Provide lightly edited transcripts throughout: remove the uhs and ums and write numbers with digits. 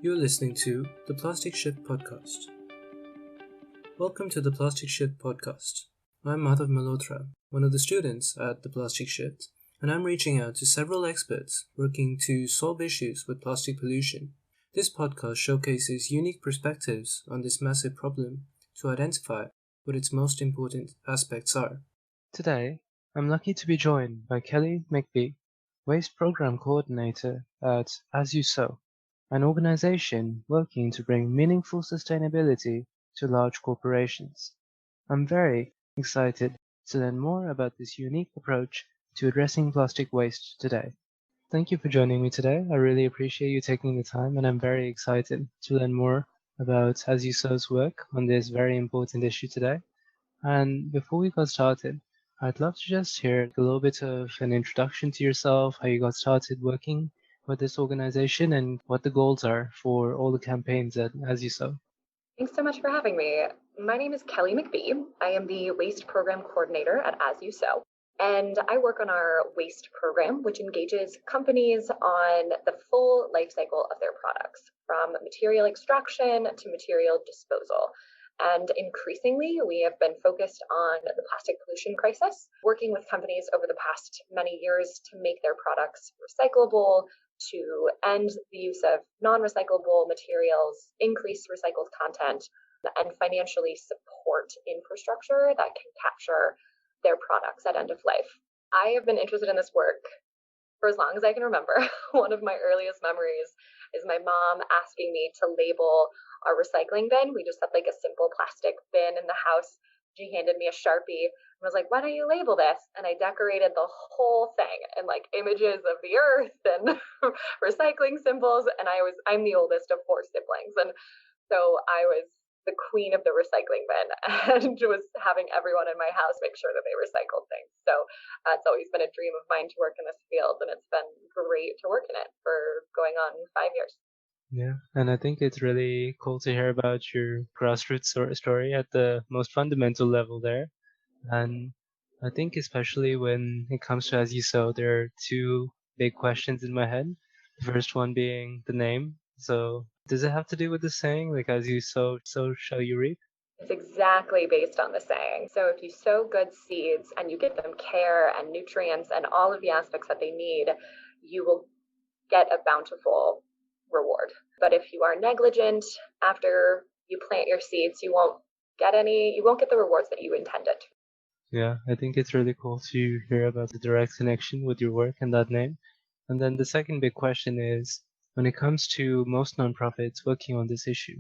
You're listening to the Plastic Shift Podcast. Welcome to the Plastic Shift Podcast. I'm Madhav Malhotra, one of the students at the Plastic Shift, and I'm reaching out to several experts working to solve issues with plastic pollution. This podcast showcases unique perspectives on this massive problem to identify what its most important aspects are. Today, I'm lucky to be joined by Kelly McBee, Waste Program Coordinator at As You Sow, an organization working to bring meaningful sustainability to large corporations. I'm very excited to learn more about this unique approach to addressing plastic waste today. Thank you for joining me today. I really appreciate you taking the time, and I'm very excited to learn more about As You Sow's work on this very important issue today. And before we got started, I'd love to just hear a little bit of an introduction to yourself, how you got started working with this organization, and what the goals are for all the campaigns at As You Sow. Thanks so much for having me. My name is Kelly McBee. I am the Waste Program Coordinator at As You Sow. And I work on our waste program, which engages companies on the full life cycle of their products, from material extraction to material disposal. And increasingly, we have been focused on the plastic pollution crisis, working with companies over the past many years to make their products recyclable, to end the use of non-recyclable materials, increase recycled content, and financially support infrastructure that can capture their products at end of life. I have been interested in this work for as long as I can remember. One of my earliest memories is my mom asking me to label our recycling bin. We just had like a simple plastic bin in the house. She handed me a Sharpie and was like, "Why don't you label this?" And I decorated the whole thing and like images of the earth and recycling symbols. And I'm the oldest of four siblings. And so I was the queen of the recycling bin and was having everyone in my house make sure that they recycled things. So it's always been a dream of mine to work in this field, and it's been great to work in it for going on 5 years. Yeah, and I think it's really cool to hear about your grassroots story at the most fundamental level there. And I think especially when it comes to As You Sow, there are two big questions in my head. The first one being the name. So does it have to do with the saying, like as you sow, so shall you reap? It's exactly based on the saying. So if you sow good seeds and you give them care and nutrients and all of the aspects that they need, you will get a bountiful reward. But if you are negligent after you plant your seeds, you won't get the rewards that you intended. Yeah, I think it's really cool to hear about the direct connection with your work and that name. And then the second big question is, when it comes to most nonprofits working on this issue,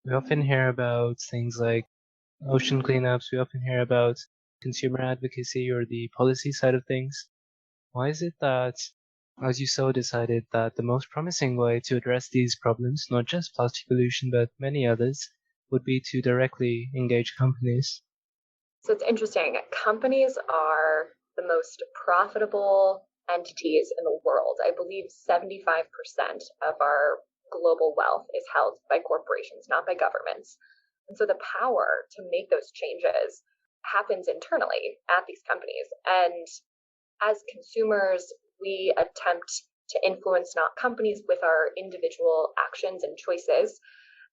we often hear about things like ocean cleanups, we often hear about consumer advocacy or the policy side of things. Why is it that As You Sow decided that the most promising way to address these problems, not just plastic pollution but many others, would be to directly engage companies? So it's interesting. Companies are the most profitable entities in the world. I believe 75% of our global wealth is held by corporations, not by governments. And so the power to make those changes happens internally at these companies. And as consumers, we attempt to influence not companies with our individual actions and choices.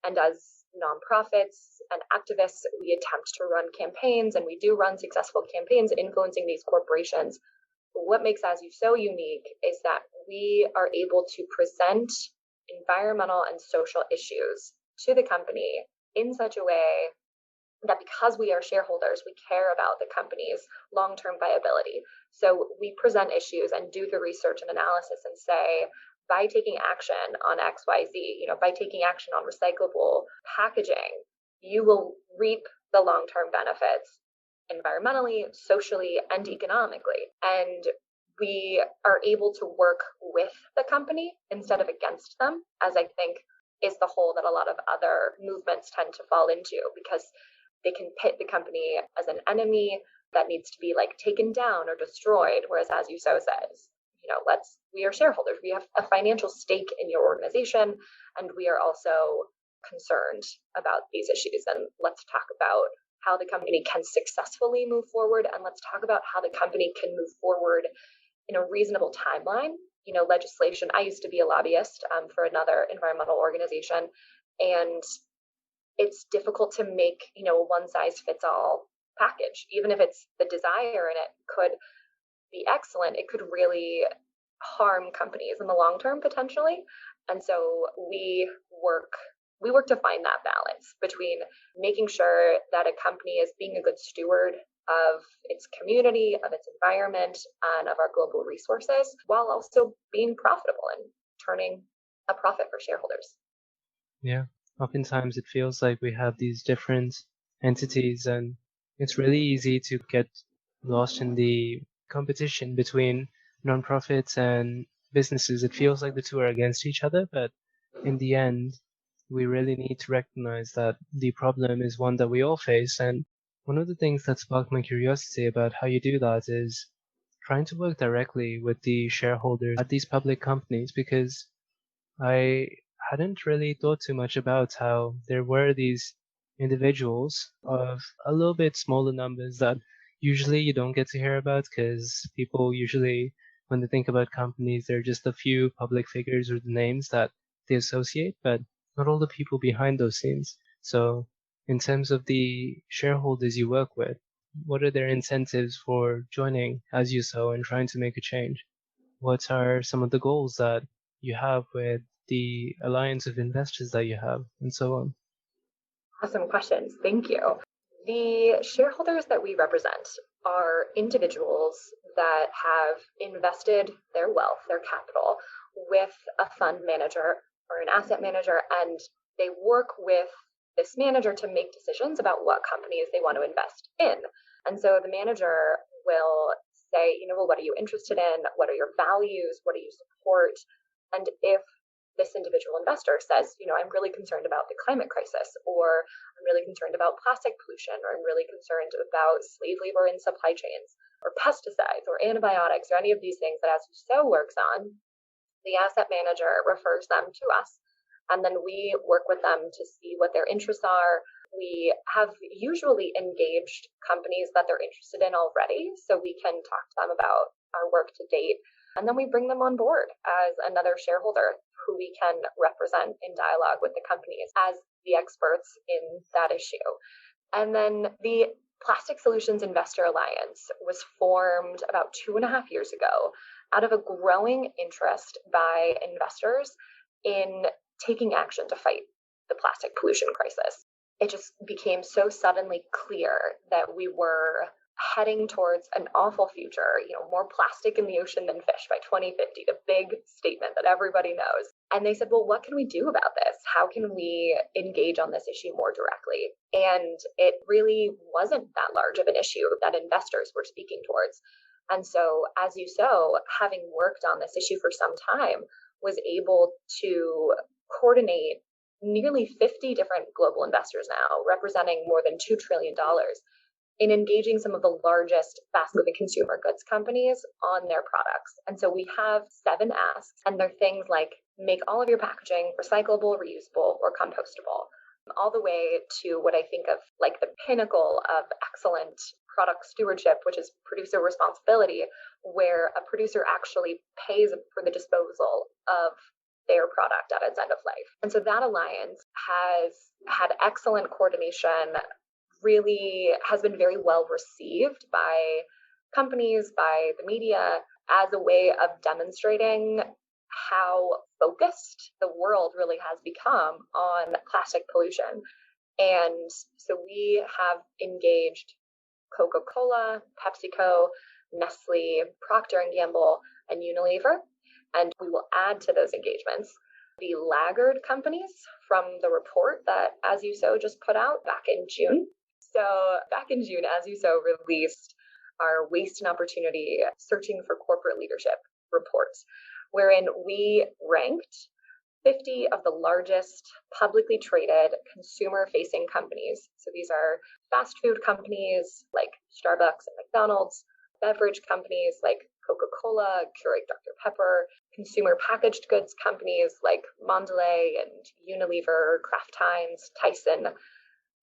And as nonprofits and activists, we attempt to run campaigns, and we do run successful campaigns influencing these corporations. But what makes As You Sow unique is that we are able to present environmental and social issues to the company in such a way that because we are shareholders, we care about the company's long-term viability. So we present issues and do the research and analysis and say, by taking action on XYZ, by taking action on recyclable packaging, you will reap the long-term benefits environmentally, socially, and economically. And we are able to work with the company instead of against them, as I think is the hole that a lot of other movements tend to fall into, because they can pit the company as an enemy that needs to be like taken down or destroyed. Whereas As You Sow says, we are shareholders. We have a financial stake in your organization, and we are also concerned about these issues. And let's talk about how the company can successfully move forward. And let's talk about how the company can move forward in a reasonable timeline legislation. I used to be a lobbyist for another environmental organization, and it's difficult to make, a one size fits all package. Even if it's the desire and it could be excellent, it could really harm companies in the long term potentially. And so we work to find that balance between making sure that a company is being a good steward of its community, of its environment, and of our global resources, while also being profitable and turning a profit for shareholders. Yeah, oftentimes it feels like we have these different entities, and it's really easy to get lost in the competition between nonprofits and businesses. It feels like the two are against each other, but in the end, we really need to recognize that the problem is one that we all face. And one of the things that sparked my curiosity about how you do that is trying to work directly with the shareholders at these public companies, because I hadn't really thought too much about how there were these individuals of a little bit smaller numbers that usually you don't get to hear about, because people usually, when they think about companies, there are just a few public figures or the names that they associate, but not all the people behind those scenes. So, in terms of the shareholders you work with, what are their incentives for joining As You Sow and trying to make a change? What are some of the goals that you have with the alliance of investors that you have, and so on? Awesome questions. Thank you. The shareholders that we represent are individuals that have invested their wealth, their capital, with a fund manager or an asset manager, and they work with this manager to make decisions about what companies they want to invest in. And so the manager will say, well, what are you interested in? What are your values? What do you support? And if this individual investor says, I'm really concerned about the climate crisis, or I'm really concerned about plastic pollution, or I'm really concerned about slave labor in supply chains, or pesticides, or antibiotics, or any of these things that As You Sow works on, the asset manager refers them to us. And then we work with them to see what their interests are. We have usually engaged companies that they're interested in already, so we can talk to them about our work to date. And then we bring them on board as another shareholder who we can represent in dialogue with the companies as the experts in that issue. And then the Plastic Solutions Investor Alliance was formed about 2.5 years ago out of a growing interest by investors in taking action to fight the plastic pollution crisis. It just became so suddenly clear that we were heading towards an awful future, more plastic in the ocean than fish by 2050, the big statement that everybody knows. And they said, well, what can we do about this? How can we engage on this issue more directly? And it really wasn't that large of an issue that investors were speaking towards. And so As You Sow, having worked on this issue for some time, was able to coordinate nearly 50 different global investors now, representing more than $2 trillion, in engaging some of the largest fast-moving consumer goods companies on their products. And so we have 7 asks, and they're things like make all of your packaging recyclable, reusable, or compostable, all the way to what I think of like the pinnacle of excellent product stewardship, which is producer responsibility, where a producer actually pays for the disposal of their product at its end of life. And so that alliance has had excellent coordination, really has been very well received by companies, by the media, as a way of demonstrating how focused the world really has become on plastic pollution. And so we have engaged Coca-Cola, PepsiCo, Nestle, Procter & Gamble, and Unilever, and we will add to those engagements the laggard companies from the report that As You Sow just put out back in June. So back in June, As You Sow released our Waste and Opportunity Searching for Corporate Leadership reports, wherein we ranked 50 of the largest publicly traded consumer-facing companies. So these are fast food companies like Starbucks and McDonald's, beverage companies like Coca-Cola, Keurig Dr. Pepper, consumer packaged goods companies like Mondelez and Unilever, Kraft Heinz, Tyson,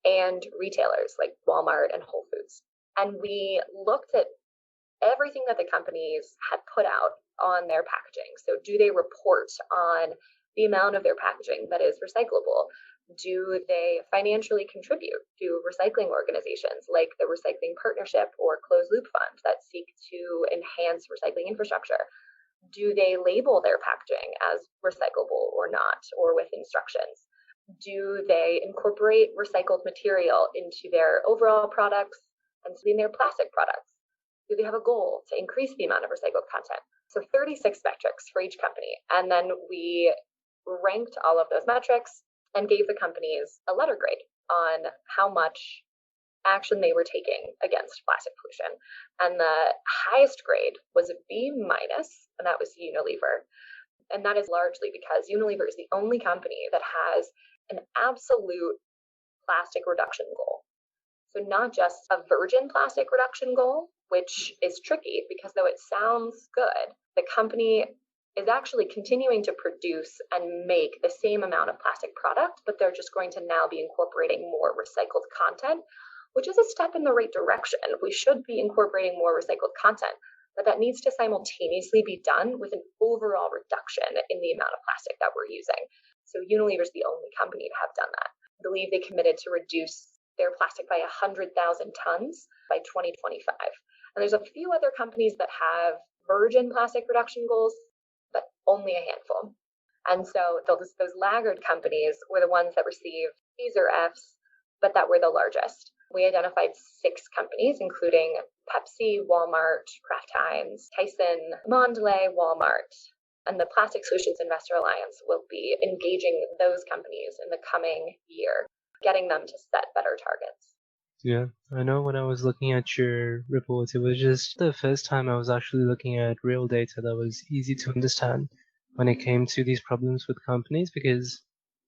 and retailers like Walmart and Whole Foods. And we looked at everything that the companies had put out on their packaging? So do they report on the amount of their packaging that is recyclable? Do they financially contribute to recycling organizations like the Recycling Partnership or Closed Loop Fund that seek to enhance recycling infrastructure? Do they label their packaging as recyclable or not, or with instructions? Do they incorporate recycled material into their overall products and in their plastic products? Do they have a goal to increase the amount of recycled content? So 36 metrics for each company. And then we ranked all of those metrics and gave the companies a letter grade on how much action they were taking against plastic pollution. And the highest grade was a B minus, and that was Unilever. And that is largely because Unilever is the only company that has an absolute plastic reduction goal. So not just a virgin plastic reduction goal, which is tricky because though it sounds good, the company is actually continuing to produce and make the same amount of plastic product, but they're just going to now be incorporating more recycled content, which is a step in the right direction. We should be incorporating more recycled content, but that needs to simultaneously be done with an overall reduction in the amount of plastic that we're using. So Unilever is the only company to have done that. I believe they committed to reduce their plastic by 100,000 tons by 2025. And there's a few other companies that have virgin plastic reduction goals, but only a handful. And so those laggard companies were the ones that received B's or F's, but that were the largest. We identified 6 companies, including Pepsi, Walmart, Kraft Heinz, Tyson, Mondelez, Walmart, and the Plastic Solutions Investor Alliance will be engaging those companies in the coming year, getting them to set better targets. Yeah, I know when I was looking at your report, it was just the first time I was actually looking at real data that was easy to understand when it came to these problems with companies, because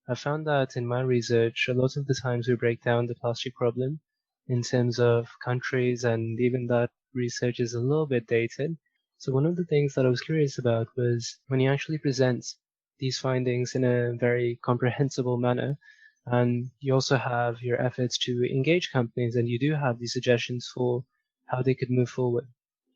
I found that in my research, a lot of the times we break down the plastic problem in terms of countries, and even that research is a little bit dated. So one of the things that I was curious about was when you actually present these findings in a very comprehensible manner, and you also have your efforts to engage companies, and you do have these suggestions for how they could move forward.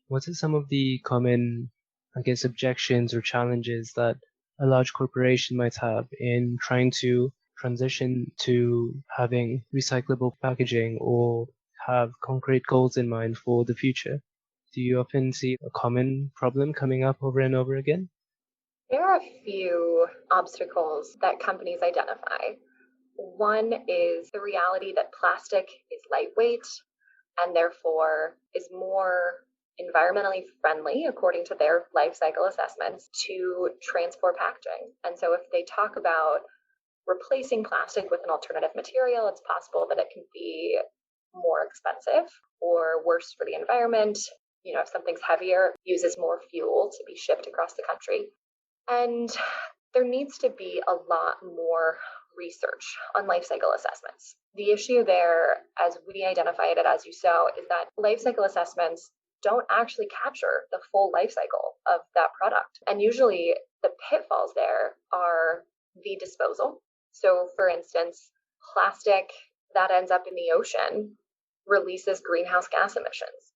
What are some of the common, I guess, objections or challenges that a large corporation might have in trying to transition to having recyclable packaging or have concrete goals in mind for the future? Do you often see a common problem coming up over and over again? There are a few obstacles that companies identify. One is the reality that plastic is lightweight and therefore is more environmentally friendly, according to their life cycle assessments, to transport packaging. And so if they talk about replacing plastic with an alternative material, it's possible that it can be more expensive or worse for the environment. If something's heavier, uses more fuel to be shipped across the country. And there needs to be a lot more research on life cycle assessments. The issue there, as we identified it As You Sow, is that life cycle assessments don't actually capture the full life cycle of that product. And usually the pitfalls there are the disposal. So for instance, plastic that ends up in the ocean releases greenhouse gas emissions.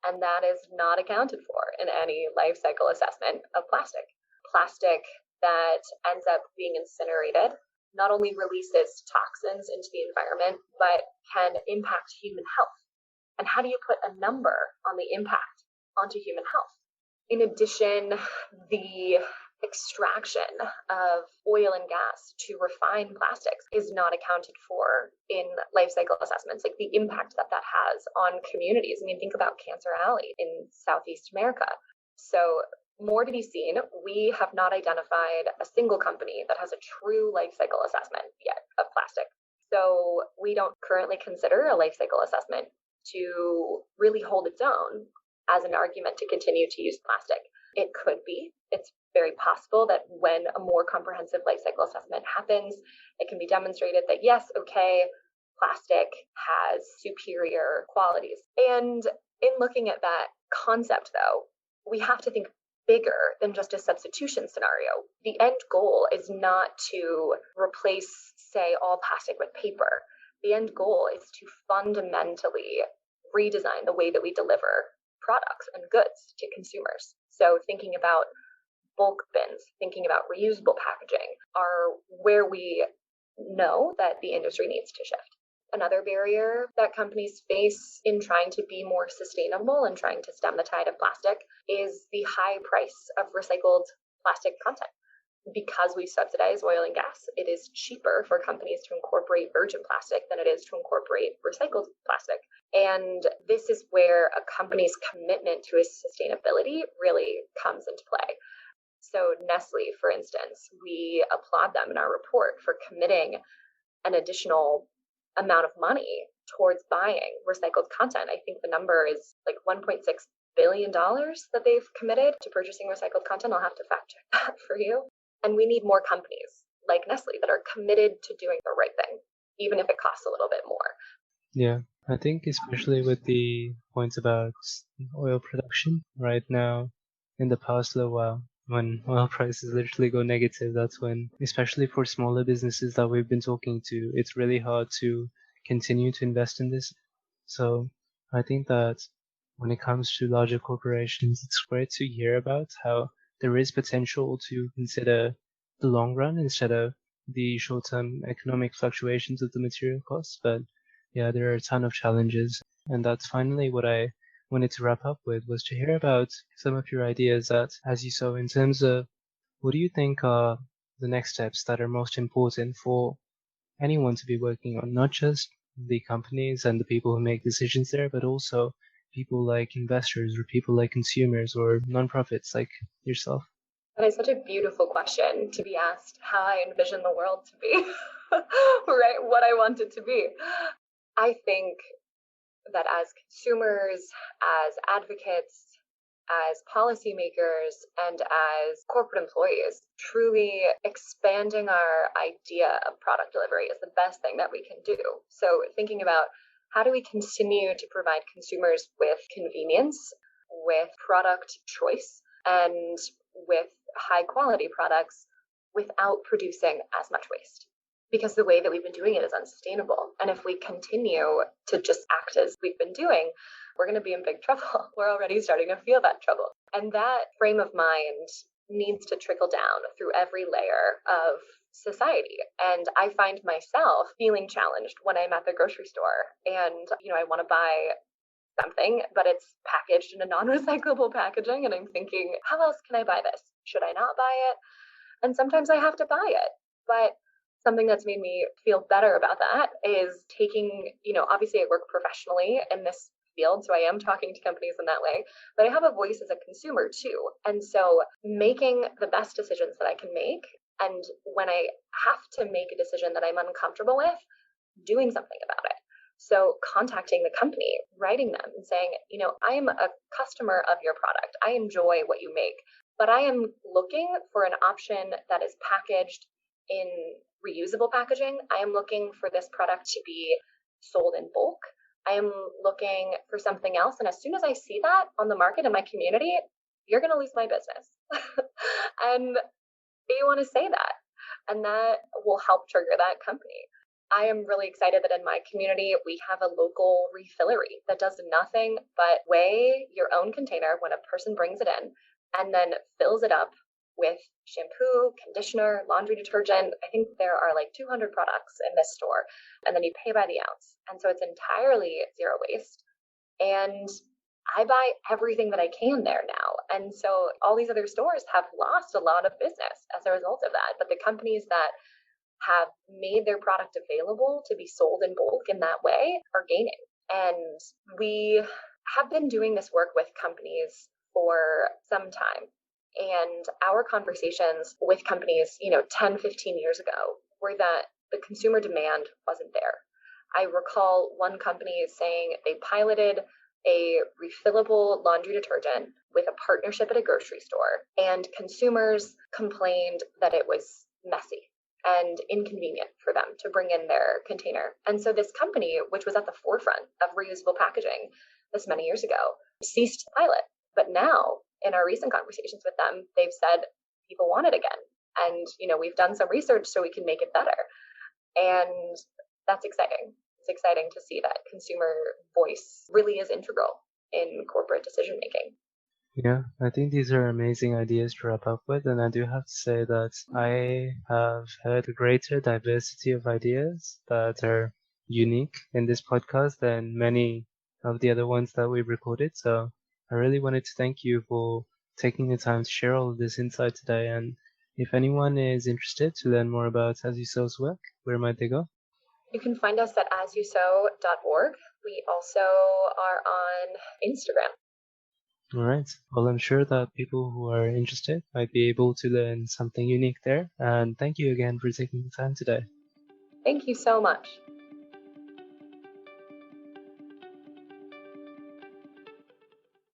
And that is not accounted for in any life cycle assessment of plastic. Plastic that ends up being incinerated not only releases toxins into the environment, but can impact human health. And how do you put a number on the impact onto human health? In addition, the extraction of oil and gas to refine plastics is not accounted for in life cycle assessments, like the impact that that has on communities. I mean, think about Cancer Alley in Southeast America. So more to be seen. We have not identified a single company that has a true life cycle assessment yet of plastic. So we don't currently consider a life cycle assessment to really hold its own as an argument to continue to use plastic. It could be. It's very possible that when a more comprehensive life cycle assessment happens, it can be demonstrated that yes, okay, plastic has superior qualities. And in looking at that concept, though, we have to think bigger than just a substitution scenario. The end goal is not to replace, say, all plastic with paper. The end goal is to fundamentally redesign the way that we deliver products and goods to consumers. So thinking about bulk bins, thinking about reusable packaging are where we know that the industry needs to shift. Another barrier that companies face in trying to be more sustainable and trying to stem the tide of plastic is the high price of recycled plastic content. Because we subsidize oil and gas, it is cheaper for companies to incorporate virgin plastic than it is to incorporate recycled plastic. And this is where a company's commitment to its sustainability really comes into play. So Nestle, for instance, we applaud them in our report for committing an additional amount of money towards buying recycled content. I think the number is like $1.6 billion that they've committed to purchasing recycled content. I'll have to fact check that for you. And we need more companies like Nestle that are committed to doing the right thing, even if it costs a little bit more. Yeah, I think especially with the points about oil production right now, in the past little while, when oil prices literally go negative, that's when, especially for smaller businesses that we've been talking to, it's really hard to continue to invest in this. So I think that when it comes to larger corporations, it's great to hear about how there is potential to consider the long run instead of the short-term economic fluctuations of the material costs. But yeah, there are a ton of challenges. And that's finally what I wanted to wrap up with, was to hear about some of your ideas that, as you saw, in terms of what do you think are the next steps that are most important for anyone to be working on, not just the companies and the people who make decisions there, but also people like investors or people like consumers or nonprofits like yourself? That is such a beautiful question to be asked, how I envision the world to be, right? What I want it to be. I think that as consumers, as advocates, as policymakers, and as corporate employees, truly expanding our idea of product delivery is the best thing that we can do. So thinking about how do we continue to provide consumers with convenience, with product choice, and with high quality products without producing as much waste. Because the way that we've been doing it is unsustainable. And if we continue to just act as we've been doing, we're going to be in big trouble. We're already starting to feel that trouble. And that frame of mind needs to trickle down through every layer of society. And I find myself feeling challenged when I'm at the grocery store and, I want to buy something, but it's packaged in a non-recyclable packaging. And I'm thinking, how else can I buy this? Should I not buy it? And sometimes I have to buy it. But something that's made me feel better about that is taking, obviously I work professionally in this field, so I am talking to companies in that way, but I have a voice as a consumer too. And so making the best decisions that I can make, and when I have to make a decision that I'm uncomfortable with, doing something about it. So contacting the company, writing them and saying, I am a customer of your product. I enjoy what you make, but I am looking for an option that is packaged in reusable packaging. I am looking for this product to be sold in bulk. I am looking for something else. And as soon as I see that on the market in my community, you're going to lose my business. And they want to say that. And that will help trigger that company. I am really excited that in my community, we have a local refillery that does nothing but weigh your own container when a person brings it in and then fills it up with shampoo, conditioner, laundry detergent. I think there are like 200 products in this store, and then you pay by the ounce. And so it's entirely zero waste. And I buy everything that I can there now. And so all these other stores have lost a lot of business as a result of that. But the companies that have made their product available to be sold in bulk in that way are gaining. And we have been doing this work with companies for some time. And our conversations with companies, 10, 15 years ago were that the consumer demand wasn't there. I recall one company saying they piloted a refillable laundry detergent with a partnership at a grocery store, and consumers complained that it was messy and inconvenient for them to bring in their container. And so this company, which was at the forefront of reusable packaging this many years ago, ceased to pilot. But now, in our recent conversations with them, they've said people want it again. And, we've done some research so we can make it better. And that's exciting. It's exciting to see that consumer voice really is integral in corporate decision making. Yeah, I think these are amazing ideas to wrap up with, and I do have to say that I have heard a greater diversity of ideas that are unique in this podcast than many of the other ones that we've recorded. So I really wanted to thank you for taking the time to share all of this insight today. And if anyone is interested to learn more about As You Sow's work, where might they go? You can find us at asyousow.org. We also are on Instagram. All right. Well, I'm sure that people who are interested might be able to learn something unique there. And thank you again for taking the time today. Thank you so much.